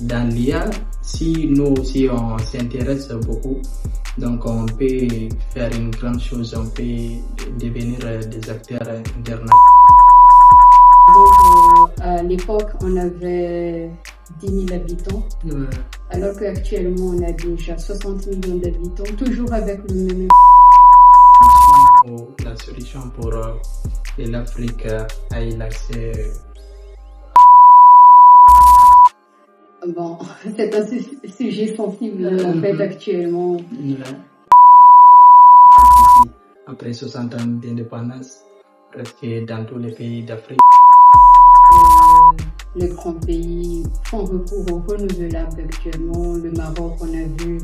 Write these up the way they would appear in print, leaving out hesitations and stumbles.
dans l'IA, si nous aussi on s'intéresse beaucoup, donc on peut faire une grande chose, on peut devenir des acteurs internationaux. Donc, à l'époque, on avait 10 000 habitants, alors qu'actuellement, on a déjà 60 millions d'habitants, toujours avec le même. La solution pour que l'Afrique ait l'accès. Bon, c'est un sujet sensible en fait actuellement. Après 60 ans d'indépendance, presque dans tous les pays d'Afrique. Les grands pays font recours aux renouvelables actuellement. Le Maroc, on a vu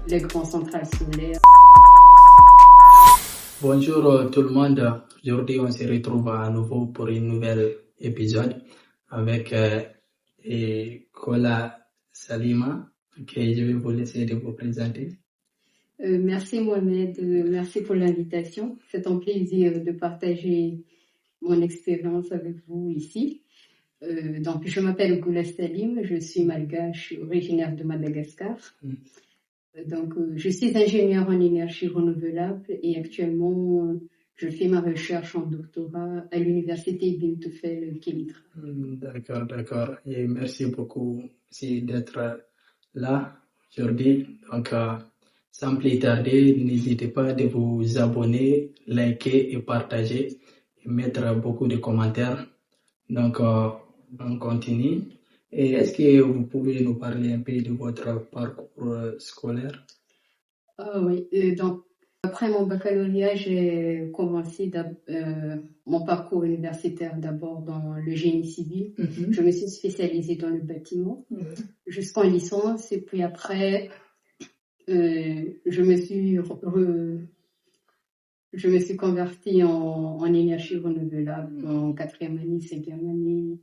les grandes centrales solaires. Bonjour tout le monde. Aujourd'hui, on se retrouve à nouveau pour un nouvel épisode avec Kola Salima. Ok, je vais vous laisser de vous présenter. Merci Mohamed, merci pour l'invitation. C'est un plaisir de partager mon expérience avec vous ici. Donc, je m'appelle Kola Salim, je suis malgache, originaire de Madagascar. Donc, je suis ingénieure en énergie renouvelable et actuellement, je fais ma recherche en doctorat à l'université Bintufel Kilitra. D'accord. Et merci beaucoup aussi d'être là aujourd'hui. Donc, sans plus tarder, n'hésitez pas de vous abonner, liker et partager et mettre beaucoup de commentaires. Donc, on continue. Et est-ce que vous pouvez nous parler un peu de votre parcours scolaire? Oui, donc après mon baccalauréat, j'ai commencé mon parcours universitaire d'abord dans le génie civil. Je me suis spécialisée dans le bâtiment jusqu'en licence et puis après, je me suis convertie en énergie renouvelable en 4e année, 5e année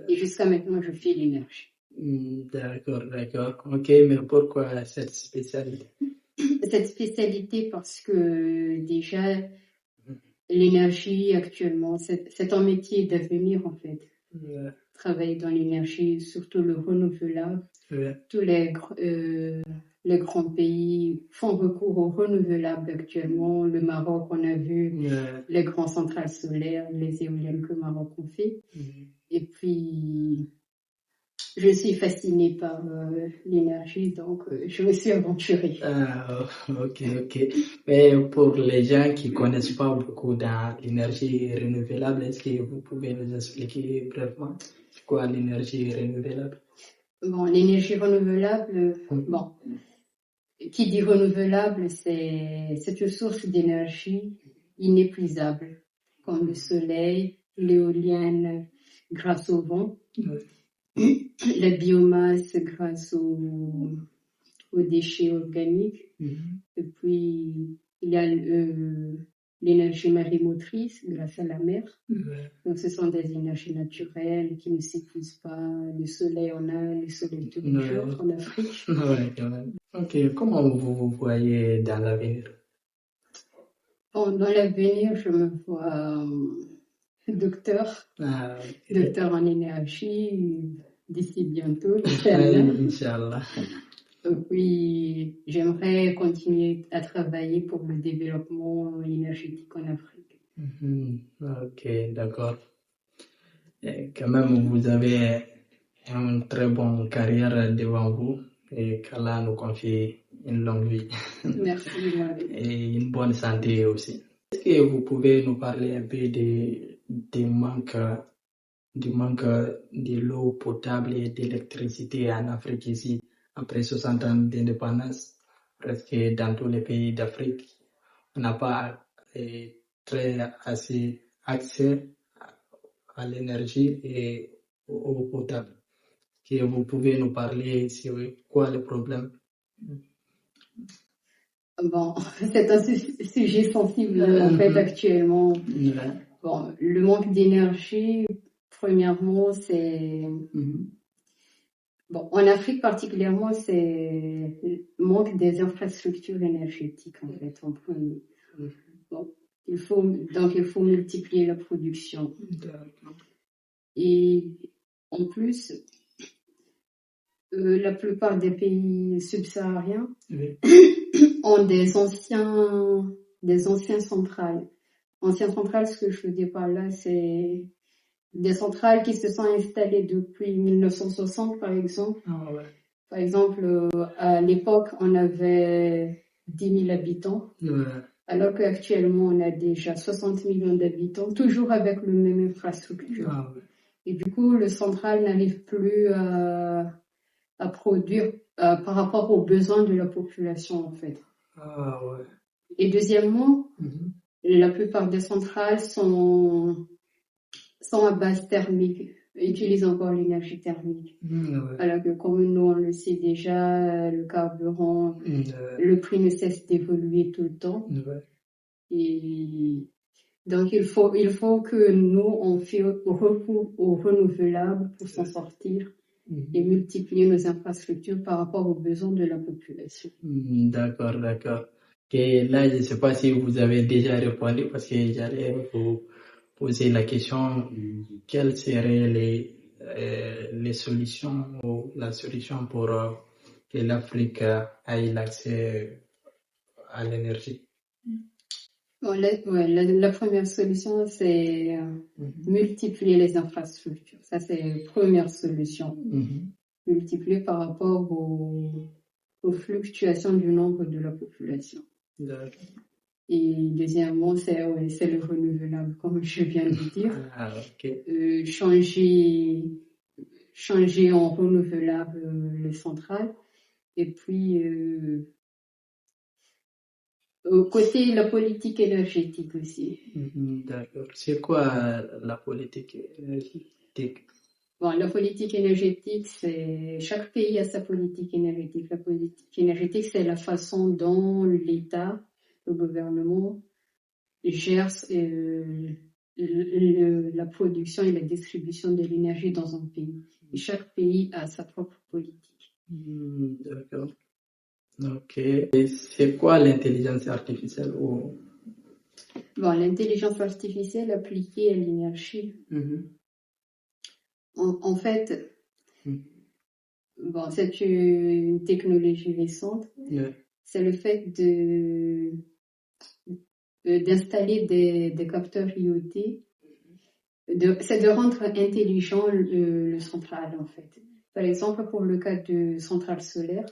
et jusqu'à maintenant, je fais l'énergie. D'accord. Ok, mais pourquoi cette spécialité? Cette spécialité parce que déjà, l'énergie actuellement, c'est un métier d'avenir en fait. Travailler dans l'énergie, surtout le renouvelable. Tous les grands pays font recours aux renouvelables actuellement. Le Maroc, on a vu les grandes centrales solaires, les éoliennes que le Maroc ont fait. Et puis, je suis fascinée par l'énergie, donc je me suis aventurée. Ok. Mais pour les gens qui ne connaissent pas beaucoup dans l'énergie renouvelable, est-ce que vous pouvez nous expliquer brièvement c'est quoi l'énergie renouvelable? Bon, l'énergie renouvelable, qui dit renouvelable, c'est une source d'énergie inépuisable, comme le soleil, l'éolienne grâce au vent, la biomasse grâce aux déchets organiques, et puis il y a l'énergie marémotrice grâce à la mer. Donc ce sont des énergies naturelles qui ne s'épuisent pas. Le soleil, on a le soleil tous les jours en Afrique. Quand même. Ok, comment vous vous voyez dans l'avenir? Bon, dans l'avenir, je me vois docteur en énergie d'ici bientôt, Inch'Allah. Puis, j'aimerais continuer à travailler pour le développement énergétique en Afrique. Ok, d'accord. Et quand même, vous avez une très bonne carrière devant vous et qu'Allah nous confie une longue vie. Merci. Et une bonne santé aussi. Est-ce que vous pouvez nous parler un peu du manque de l'eau potable et d'électricité en Afrique ici, après 60 ans d'indépendance, presque dans tous les pays d'Afrique, on n'a pas assez accès à l'énergie et aux eau potable. Que vous pouvez nous parler sur quoi le problème? Bon, c'est un sujet sensible en fait actuellement. Bon, le manque d'énergie, premièrement, c'est... Bon, en Afrique particulièrement, c'est le manque des infrastructures énergétiques en fait en premier. Bon, il faut multiplier la production. Et en plus, La plupart des pays subsahariens Oui. ont des anciens centrales. Anciennes centrales, ce que je veux dire par là, c'est des centrales qui se sont installées depuis 1960, par exemple. Ah ouais. Par exemple, à l'époque, on avait 10 000 habitants, Ouais. alors qu'actuellement, on a déjà 60 millions d'habitants, toujours avec le même infrastructure. Ah ouais. Et du coup, le central n'arrive plus à produire par rapport aux besoins de la population, en fait. Ah ouais. Et deuxièmement, Mhm. la plupart des centrales sont à base thermique, utilisent encore l'énergie thermique. Ouais. Alors que comme nous, on le sait déjà, le carburant, le prix ne cesse d'évoluer tout le temps. Ouais. Et donc, il faut que nous, on fait recours aux renouvelables pour s'en sortir et multiplier nos infrastructures par rapport aux besoins de la population. D'accord, d'accord. Et là, je ne sais pas si vous avez déjà répondu parce que j'allais vous poser la question, quelles seraient les solutions ou la solution pour que l'Afrique ait l'accès à l'énergie? Bon, la première solution, c'est multiplier les infrastructures. Ça, c'est la première solution. Multiplier par rapport aux fluctuations du nombre de la population. D'accord. Et deuxièmement, c'est le renouvelable, comme je viens de dire. Ah, ok. Changer en renouvelable les centrales. Et puis, côté la politique énergétique aussi. D'accord. C'est quoi la politique énergétique? Bon, la politique énergétique, c'est chaque pays a sa politique énergétique. La politique énergétique, c'est la façon dont l'État, le gouvernement, gère la production et la distribution de l'énergie dans un pays. Et chaque pays a sa propre politique. D'accord. Ok. Et c'est quoi l'intelligence artificielle? Bon, l'intelligence artificielle appliquée à l'énergie. En fait, bon, c'est une technologie récente. Yeah. C'est le fait d'installer des capteurs IoT. C'est de rendre intelligent le central, en fait. Par exemple, pour le cas de centrale solaire,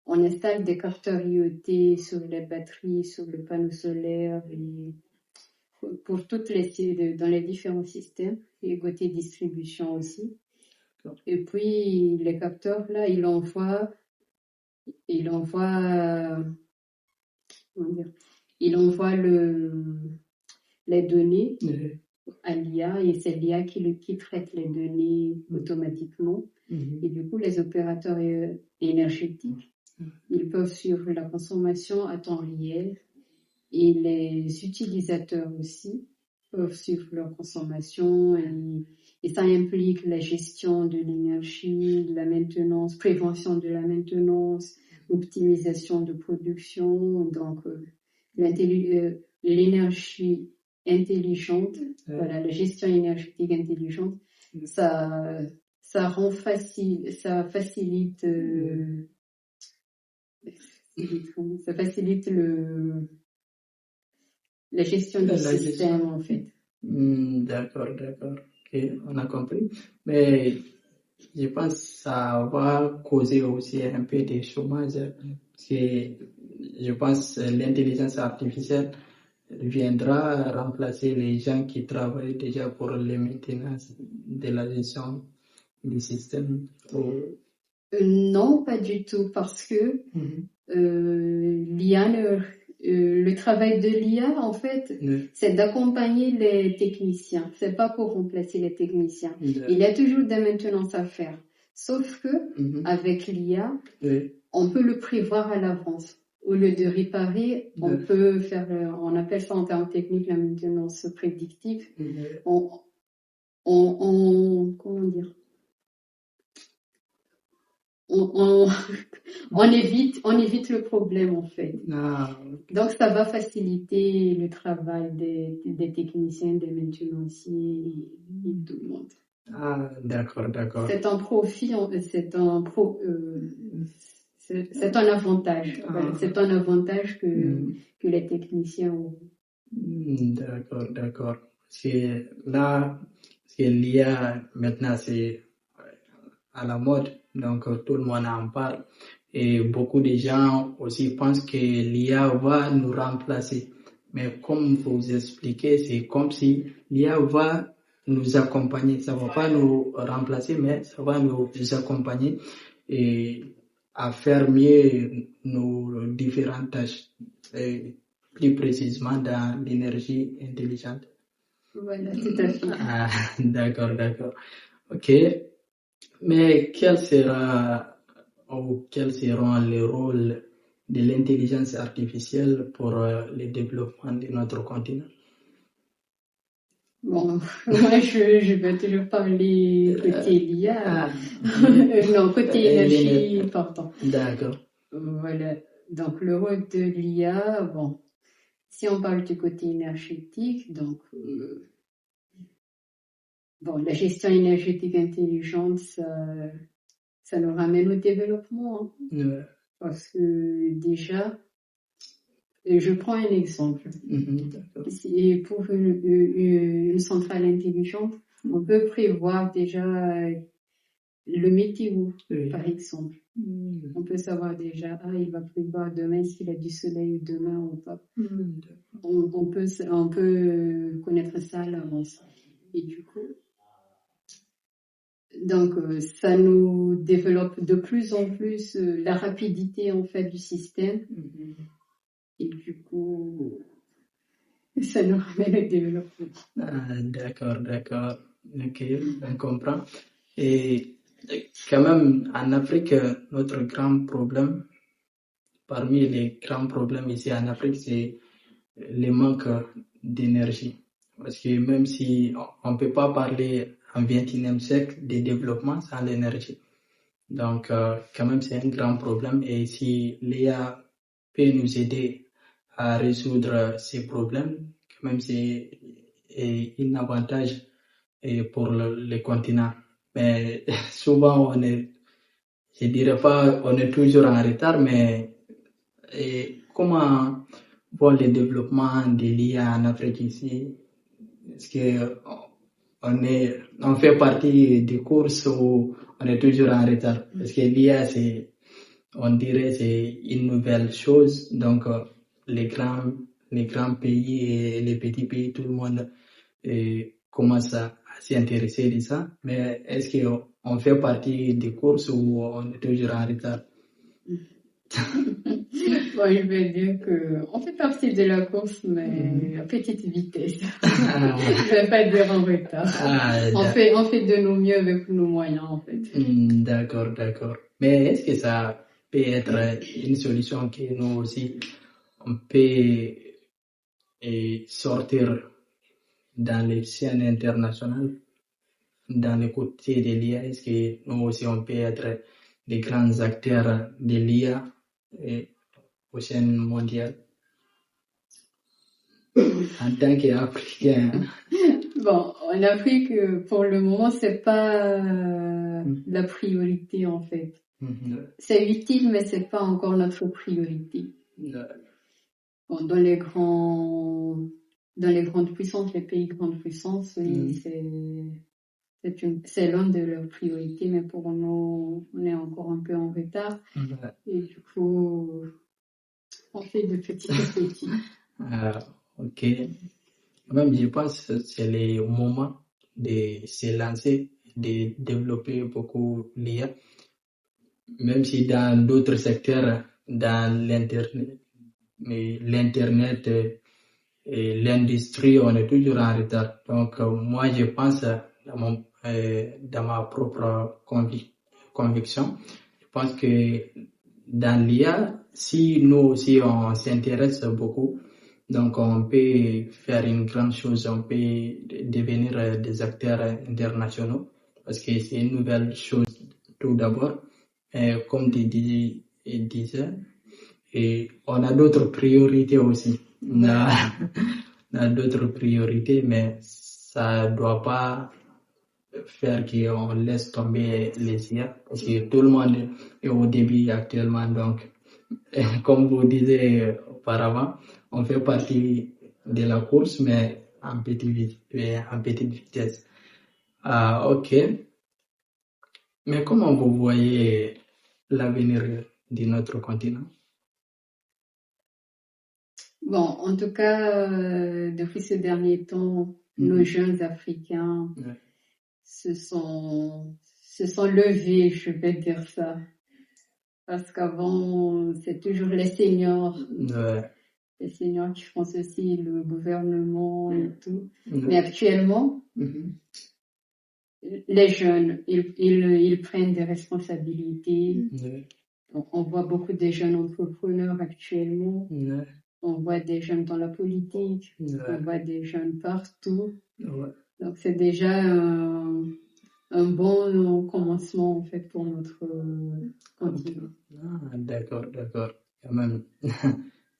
on installe des capteurs IoT sur les batteries, sur le panneau solaire, et pour toutes dans les différents systèmes, et côté distribution aussi. Et puis, les capteurs, là, il envoie les données à l'IA, et c'est l'IA qui traite les données automatiquement. Et du coup, les opérateurs énergétiques, ils peuvent suivre la consommation à temps réel, et les utilisateurs aussi peuvent suivre leur consommation, et ça implique la gestion de l'énergie, de la maintenance, prévention de la maintenance, optimisation de production. Donc, l'énergie intelligente, voilà, la gestion énergétique intelligente, ça facilite la gestion du système, en fait. D'accord. Ok, on a compris. Mais je pense que ça va causer aussi un peu de chômage. Je pense que l'intelligence artificielle viendra remplacer les gens qui travaillent déjà pour la maintenance de la gestion du système. Non, pas du tout, parce que l'IA, le travail de l'IA, en fait, c'est d'accompagner les techniciens. C'est pas pour remplacer les techniciens. Il y a toujours des maintenances à faire. Sauf que, avec l'IA, on peut le prévoir à l'avance. Au lieu de réparer, on peut faire, on appelle ça en termes techniques la maintenance prédictive. Comment dire? On évite le problème, en fait. Donc, ça va faciliter le travail des techniciens, des maintenanciers et tout le monde. Ah, d'accord. C'est un profit, c'est un avantage. Voilà, Ah, c'est un avantage hmm, que les techniciens ont. d'accord. C'est là, c'est l'IA maintenant, c'est à la mode, donc tout le monde en parle. Et beaucoup de gens aussi pensent que l'IA va nous remplacer. Mais comme vous expliquez, c'est comme si l'IA va nous accompagner. Ça va pas nous remplacer, mais ça va nous accompagner et à faire mieux nos différentes tâches, et plus précisément dans l'énergie intelligente. Voilà, tout à fait. Ah, d'accord. Ok. Mais quels seront les rôles de l'intelligence artificielle pour le développement de notre continent? Bon, moi, je vais toujours parler côté l'IA. Ah, Non, côté énergie, pardon. d'accord. Voilà. Donc, le rôle de l'IA, bon, si on parle du côté énergétique, donc, bon, la gestion énergétique intelligente, ça nous ramène au développement, hein. Ouais. Parce que déjà, je prends un exemple. D'accord. Pour une centrale intelligente, on peut prévoir déjà le météo, Oui. par exemple. On peut savoir déjà, il va pleuvoir demain, s'il a du soleil demain ou pas. On peut connaître ça à l'avance. Et du coup, donc ça nous développe de plus en plus la rapidité en fait du système. Et du coup, ça nous ramène au développement. Ah, d'accord. Ok, on comprend. Et quand même, en Afrique, notre grand problème, parmi les grands problèmes ici en Afrique, c'est le manque d'énergie. Parce que même si on ne peut pas parler en 21e siècle de développement sans l'énergie. Donc, quand même, c'est un grand problème. Et si l'IA peut nous aider à résoudre ces problèmes, quand même, c'est un avantage pour le continent. Mais souvent, je dirais pas, on est toujours en retard, mais comment voir le développement de l'IA en Afrique ici? Est-ce que on fait partie des courses où on est toujours en retard? Parce que l'IA, on dirait, c'est une nouvelle chose. Donc, les grands pays et les petits pays, tout le monde commence à s'y intéresser de ça. Mais est-ce qu'on fait partie des courses où on est toujours en retard? Bon, je vais dire qu'on fait partie de la course, mais à petite vitesse. Je vais pas dire en retard. On fait de nos mieux avec nos moyens, en fait. D'accord. Mais est-ce que ça peut être une solution que nous aussi, on peut sortir dans les scènes internationales, dans les côtés de l'IA? Est-ce que nous aussi, on peut être des grands acteurs de l'IA aux scènes mondiales en tant qu'Africain? Bon, en Afrique, pour le moment, c'est pas la priorité, en fait. C'est utile, mais c'est pas encore notre priorité. Bon, dans les grandes puissances, les pays grandes puissances, c'est l'une de leurs priorités, mais pour nous, on est encore un peu en retard. Et du coup, on fait de petit à petit. Ok. Même, je pense que c'est le moment de se lancer, de développer beaucoup l'IA. Même si dans d'autres secteurs, dans l'Internet et l'industrie, on est toujours en retard. Donc, moi, je pense, dans ma propre conviction, je pense que dans l'IA, si nous aussi on s'intéresse beaucoup, donc on peut faire une grande chose, on peut devenir des acteurs internationaux, parce que c'est une nouvelle chose tout d'abord. Comme tu disais, et on a d'autres priorités aussi. On a d'autres priorités, mais ça doit pas faire qu'on laisse tomber les IA, parce que tout le monde est au début actuellement. Donc, comme vous disiez auparavant, on fait partie de la course, mais en petite vitesse. Ah, ok. Mais comment vous voyez l'avenir de notre continent? Bon, en tout cas, depuis ces derniers temps, nos jeunes Africains Ouais. se sont levés, je vais dire ça. Parce qu'avant, c'est toujours les seniors. Ouais. Les seniors qui font ceci, le gouvernement et tout. Ouais. Mais actuellement, les jeunes, ils prennent des responsabilités. Ouais. On voit beaucoup de jeunes entrepreneurs actuellement. Ouais. On voit des jeunes dans la politique. Ouais. On voit des jeunes partout. Ouais. Donc, c'est déjà un bon commencement, en fait, pour notre continent. Ah, d'accord. Quand même,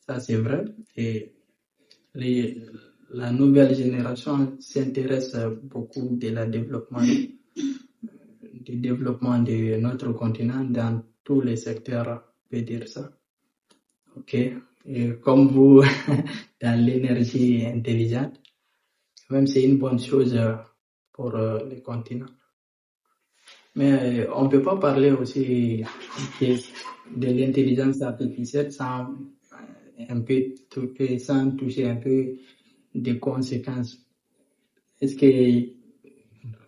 ça c'est vrai. Et la nouvelle génération s'intéresse beaucoup du développement de notre continent dans tous les secteurs, on peut dire ça. Ok. Et comme vous, dans l'énergie intelligente, quand même c'est une bonne chose pour le continent. Mais on ne peut pas parler aussi de l'intelligence artificielle sans toucher un peu des conséquences. Est-ce qu'il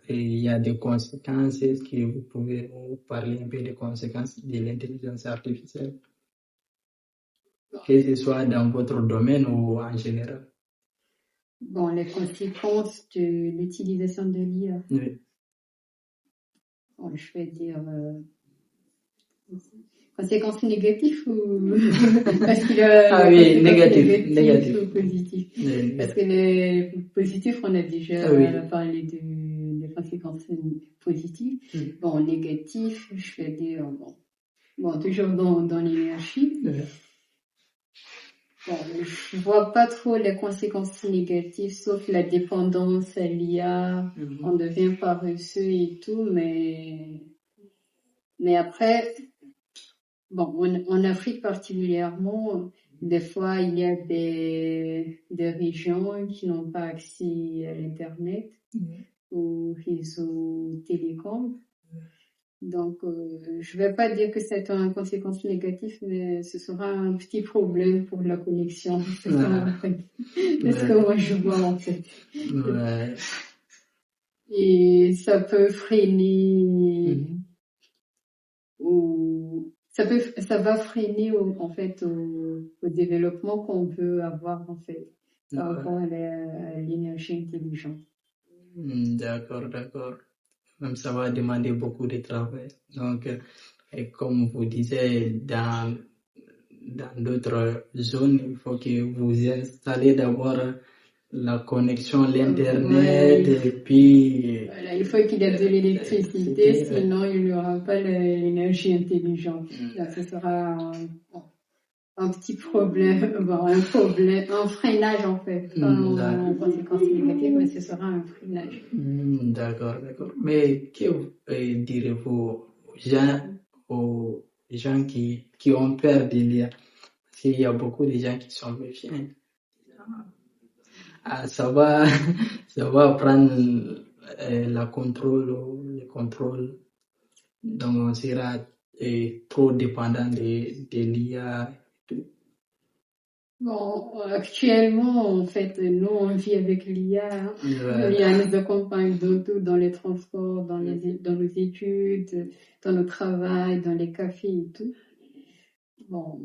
y a des conséquences? Est-ce que vous pouvez nous parler un peu des conséquences de l'intelligence artificielle, que ce soit dans votre domaine ou en général? Bon, les conséquences de l'utilisation de l'IA. Oui. Bon, je vais dire conséquences négatives ou parce qu'il y a Ah oui, négatif. ou positif. Oui. Parce que les positifs, on a déjà parlé des conséquences positives. Bon, négatif, je vais dire bon toujours dans l'énergie. Oui. Bon, je vois pas trop les conséquences négatives, sauf la dépendance à l'IA. On devient paresseux et tout, mais après, bon, en Afrique particulièrement, des fois, il y a des régions qui n'ont pas accès à l'Internet ou réseau télécom. Donc, je vais pas dire que c'est une conséquence négative, mais ce sera un petit problème pour la connexion. C'est ce que moi je vois en fait. Ouais. Et ça peut freiner ça va freiner en fait au développement qu'on veut avoir en fait par rapport à l'énergie intelligente. D'accord. Même ça va demander beaucoup de travail. Donc, et comme vous disiez, dans d'autres zones, il faut que vous installez d'abord la connexion, l'Internet, et puis... Voilà, il faut qu'il y ait de l'électricité, sinon il n'y aura pas l'énergie intelligente. Là, ce sera un petit problème, un freinage en fait. Pas en conséquence négative, mais ce sera un freinage. D'accord. Mais que direz-vous aux gens qui ont peur de lire? Parce qu'il y a beaucoup de gens qui sont méfiants. Ça va prendre le contrôle. Donc on sera trop dépendant de l'IA. Bon, actuellement, en fait, nous, on vit avec l'IA. L'IA nous accompagne dans les transports, dans nos études, dans le travail, dans les cafés et tout. Bon,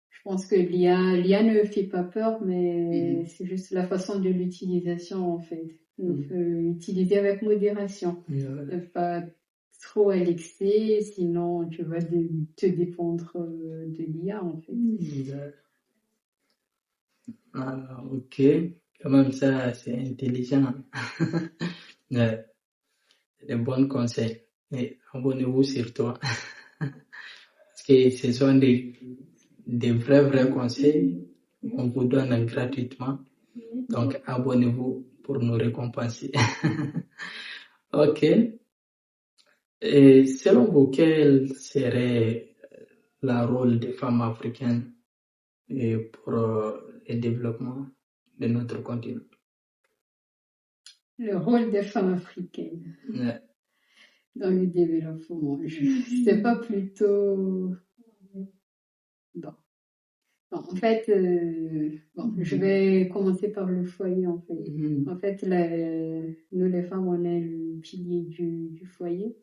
je pense que l'IA ne fait pas peur, mais c'est juste la façon de l'utilisation, en fait. Il faut l'utiliser avec modération. Ne pas trop à l'excès, sinon tu vas te dépendre de l'IA, en fait. Ah, ok. Quand même, ça, c'est intelligent. Ouais. Des bons conseils. Et abonnez-vous sur toi. Parce que ce sont des vrais conseils qu'on vous donne gratuitement. Donc, abonnez-vous pour nous récompenser. Ok. Et selon vous, quel serait le rôle des femmes africaines pour le développement de notre continent? Le rôle des femmes africaines Ouais. dans le développement, c'est pas plutôt... Bon. Bon, en fait, je vais commencer par le foyer, en fait. En fait, nous, les femmes, on est le pilier du foyer.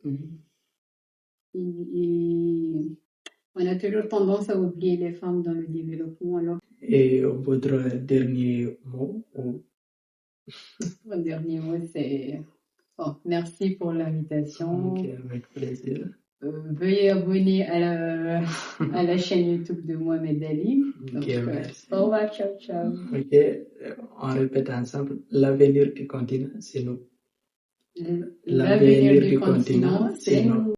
Et on a toujours tendance à oublier les femmes dans le développement. Alors, Et votre dernier mot? mon dernier mot, c'est merci pour l'invitation. Ok, avec plaisir. Veuillez abonner à la chaîne YouTube de Mohamed Ali. Donc, Ok, merci. au revoir, ciao, ciao. Ok, on répète ensemble. L'avenir du continent, c'est nous. L'avenir du continent, c'est nous.